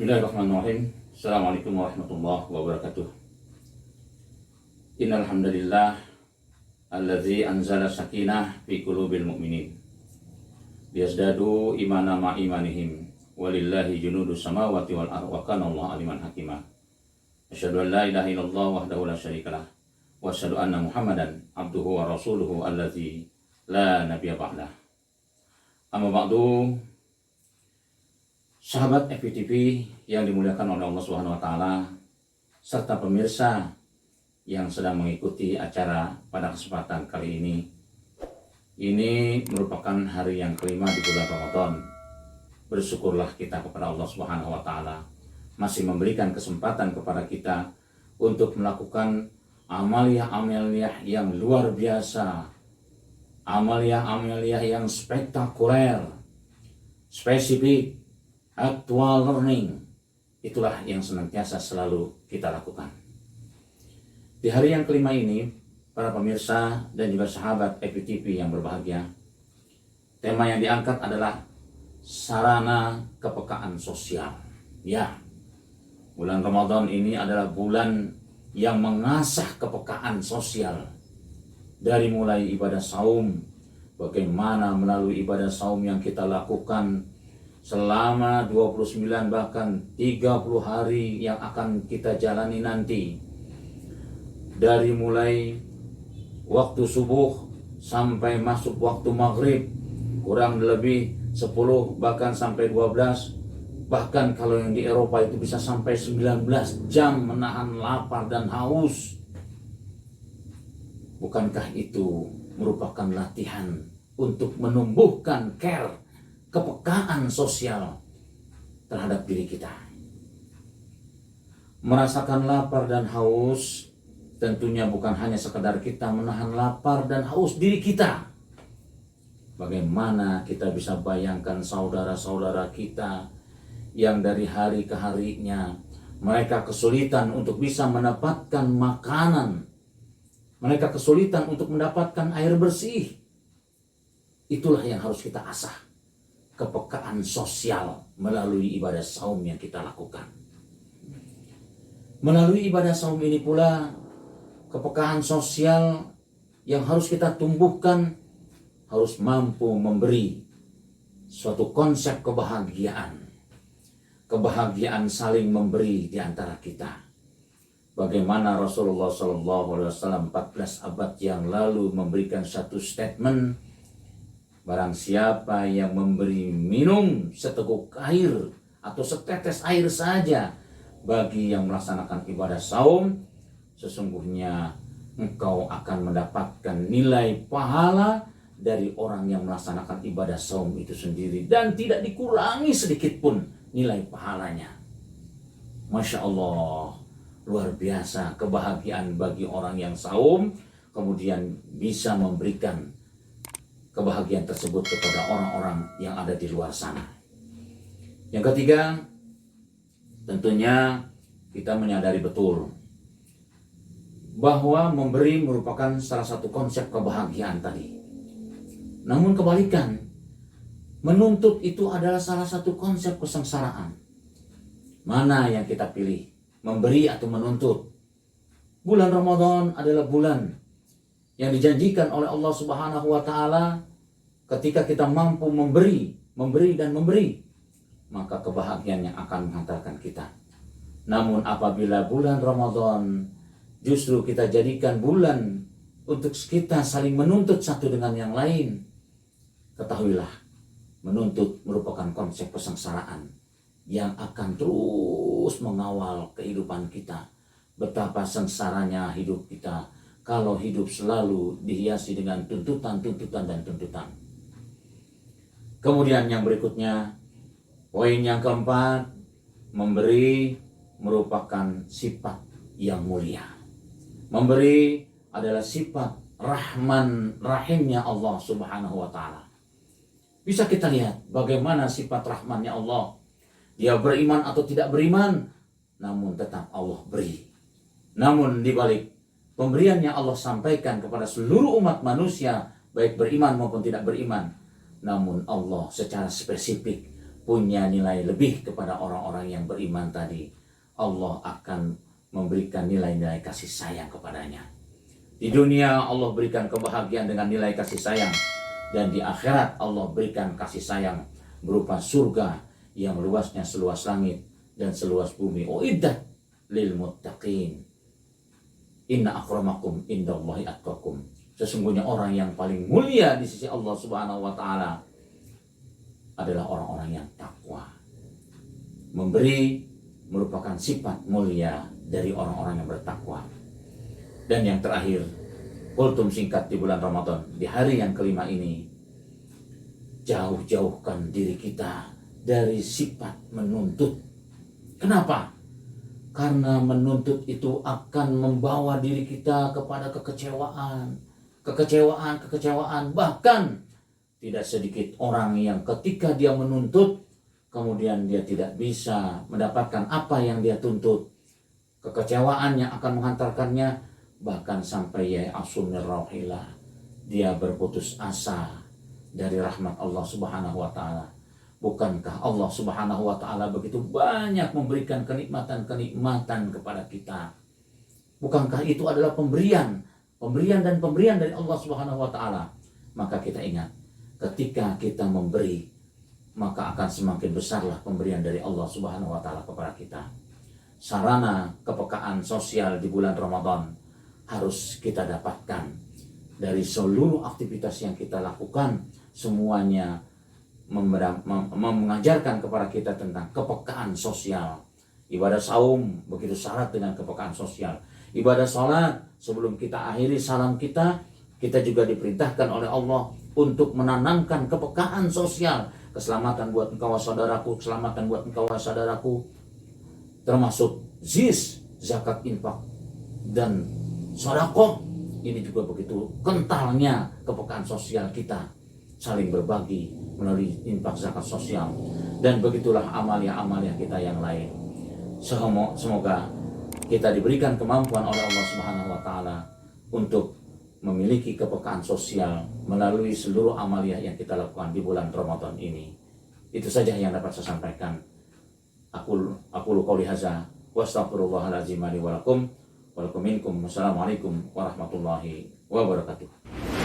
Bismillahirrahmanirrahim. Assalamualaikum warahmatullahi wabarakatuh. Innal hamdalillah allazi anzala sakinah fi qulubil mu'minin liyazdadu imana ma imanihim walillahi junudus samawati wal ardi wa kana Allahu aliman hakima. Asyhadu an la ilaha illallah wahdahu la syarikalah wa asyhadu anna Muhammadan abduhu wa rasuluhu allazi la nabiyya ba'dah. Amma ba'du. Sahabat FPTV yang dimuliakan oleh Allah Subhanahu wa taala serta pemirsa yang sedang mengikuti acara pada kesempatan kali ini. Ini merupakan hari yang kelima di bulan Ramadan. Bersyukurlah kita kepada Allah Subhanahu wa taala masih memberikan kesempatan kepada kita untuk melakukan amaliyah-amaliyah yang luar biasa. Amaliyah-amaliyah yang spektakuler, spesifik, actual learning. Itulah yang senantiasa selalu kita lakukan. Di hari yang kelima ini, para pemirsa dan juga sahabat FPTV yang berbahagia, tema yang diangkat adalah sarana kepekaan sosial. Ya, bulan Ramadan ini adalah bulan yang mengasah kepekaan sosial. Dari mulai ibadah saum, bagaimana melalui ibadah saum yang kita lakukan selama 29 bahkan 30 hari yang akan kita jalani nanti. Dari mulai waktu subuh sampai masuk waktu maghrib, kurang lebih 10 bahkan sampai 12. Bahkan kalau yang di Eropa itu bisa sampai 19 jam menahan lapar dan haus. Bukankah itu merupakan latihan untuk menumbuhkan kepekaan sosial terhadap diri kita? Merasakan lapar dan haus tentunya bukan hanya sekedar kita menahan lapar dan haus diri kita. Bagaimana kita bisa bayangkan saudara-saudara kita yang dari hari ke harinya mereka kesulitan untuk bisa mendapatkan makanan, mereka kesulitan untuk mendapatkan air bersih. Itulah yang harus kita asah, kepekaan sosial melalui ibadah saum yang kita lakukan. Melalui ibadah saum ini pula, kepekaan sosial yang harus kita tumbuhkan harus mampu memberi suatu konsep kebahagiaan. Kebahagiaan saling memberi di antara kita. Bagaimana Rasulullah SAW 14 abad yang lalu memberikan satu statement, barang siapa yang memberi minum seteguk air atau setetes air saja bagi yang melaksanakan ibadah saum, sesungguhnya engkau akan mendapatkan nilai pahala dari orang yang melaksanakan ibadah saum itu sendiri dan tidak dikurangi sedikit pun nilai pahalanya. Masya Allah, luar biasa kebahagiaan bagi orang yang saum kemudian bisa memberikan kebahagiaan tersebut kepada orang-orang yang ada di luar sana. Yang ketiga, tentunya kita menyadari betul bahwa memberi merupakan salah satu konsep kebahagiaan tadi. Namun kebalikan, menuntut itu adalah salah satu konsep kesengsaraan. Mana yang kita pilih, memberi atau menuntut? Bulan Ramadan adalah bulan yang dijanjikan oleh Allah Subhanahu wa taala ketika kita mampu memberi dan memberi, maka kebahagiaan yang akan menghantarkan kita. Namun apabila bulan Ramadan justru kita jadikan bulan untuk kita saling menuntut satu dengan yang lain, ketahuilah, menuntut merupakan konsep kesengsaraan yang akan terus mengawal kehidupan kita. Betapa sengsaranya hidup kita kalau hidup selalu dihiasi dengan tuntutan dan tuntutan. Kemudian yang berikutnya, poin yang keempat, memberi merupakan sifat yang mulia. Memberi adalah sifat rahman rahimnya Allah Subhanahu wa taala. Bisa kita lihat bagaimana sifat rahmannya Allah. Dia beriman atau tidak beriman, namun tetap Allah beri. Namun di balik pemberiannya Allah sampaikan kepada seluruh umat manusia, baik beriman maupun tidak beriman. Namun Allah secara spesifik punya nilai lebih kepada orang-orang yang beriman tadi. Allah akan memberikan nilai-nilai kasih sayang kepadanya. Di dunia Allah berikan kebahagiaan dengan nilai kasih sayang, dan di akhirat Allah berikan kasih sayang berupa surga yang luasnya seluas langit dan seluas bumi. Uiddat lil muttaqin. Inna akramakum indallahi atqakum. Sesungguhnya orang yang paling mulia di sisi Allah Subhanahu wa taala adalah orang-orang yang takwa. Memberi merupakan sifat mulia dari orang-orang yang bertakwa. Dan yang terakhir, kultum singkat di bulan Ramadan, di hari yang kelima ini, jauh-jauhkan diri kita dari sifat menuntut. Kenapa? Karena menuntut itu akan membawa diri kita kepada kekecewaan. Bahkan tidak sedikit orang yang ketika dia menuntut, kemudian dia tidak bisa mendapatkan apa yang dia tuntut. Kekecewaan yang akan menghantarkannya bahkan sampai ya'asunir rauhilah. Dia berputus asa dari rahmat Allah Subhanahu wa taala. Bukankah Allah Subhanahu wa taala begitu banyak memberikan kenikmatan-kenikmatan kepada kita? Bukankah itu adalah pemberian dari Allah Subhanahu wa taala? Maka kita ingat, ketika kita memberi, maka akan semakin besarlah pemberian dari Allah Subhanahu wa taala kepada kita. Sarana kepekaan sosial di bulan Ramadan harus kita dapatkan dari seluruh aktivitas yang kita lakukan. Semuanya mengajarkan kepada kita tentang kepekaan sosial. Ibadah saum begitu syarat dengan kepekaan sosial. Ibadah salat, sebelum kita akhiri salam kita juga diperintahkan oleh Allah untuk menanamkan kepekaan sosial. Keselamatan buat engkau saudaraku, keselamatan buat engkau saudaraku, termasuk zakat, infak, dan sedekah. Ini juga begitu kentalnya kepekaan sosial kita, saling berbagi melalui infak, zakat sosial, dan begitulah amalia-amalia kita yang lain. Semoga kita diberikan kemampuan oleh Allah Subhanahu wa taala untuk memiliki kepekaan sosial melalui seluruh amalia yang kita lakukan di bulan Ramadan ini. Itu saja yang dapat saya sampaikan. Aku qouli hadza wa astaghfirullahalazim li wa lakum wa lakum minkum. Wassalamualaikum warahmatullahi wabarakatuh.